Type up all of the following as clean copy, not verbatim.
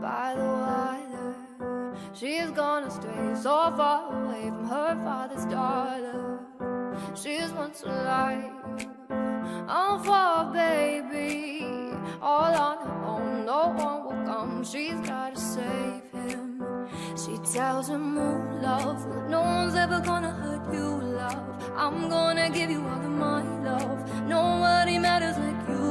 by the water. She's gonna stay so far away from her father's daughter. She's once alive, all for a baby, all on her own, no one will come, she's gotta save him. She tells him, oh love, no one's ever gonna hurt you, love. I'm gonna give you all of my love, nobody matters like you.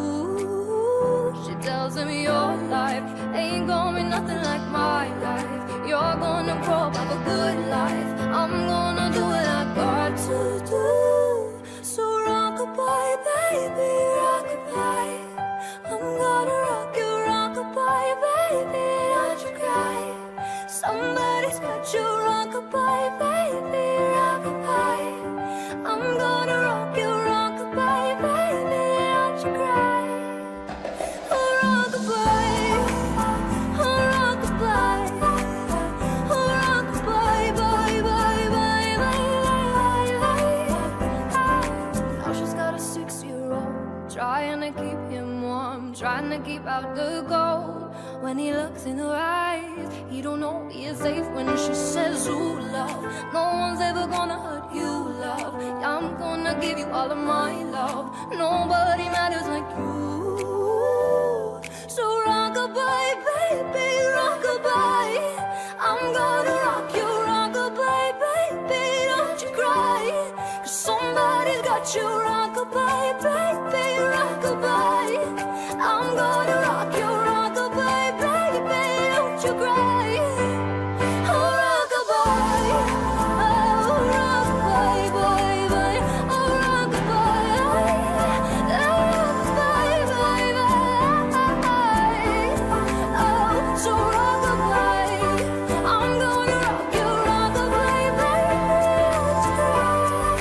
She tells him your life ain't gonna be nothing like my life. You're gonna grow up, have a good life. I'm gonna do what I got to do. So rock-a-bye, baby, rock-a-bye. I'm gonna rock you, rock-a-bye, baby, don't you cry. Somebody's got you, rock-a-bye, baby, rock-a-bye. I'm gonna rock you, rock-a-bye, baby, don't you cry. Trying to keep him warm, trying to keep out the cold. When he looks in her eyes, he don't know he is safe when she says, ooh, love, no one's ever gonna hurt you, love. I'm gonna give you all of my love, nobody matters like you. So rock-a-bye, baby, rock-a-bye. I'm gonna rock you, rock-a-bye, baby, don't you cry. 'Cause somebody's got you, rock-a-bye, baby, rock-a-bye. I'm gonna rock you, rock-a-bye, baby, don't you cry.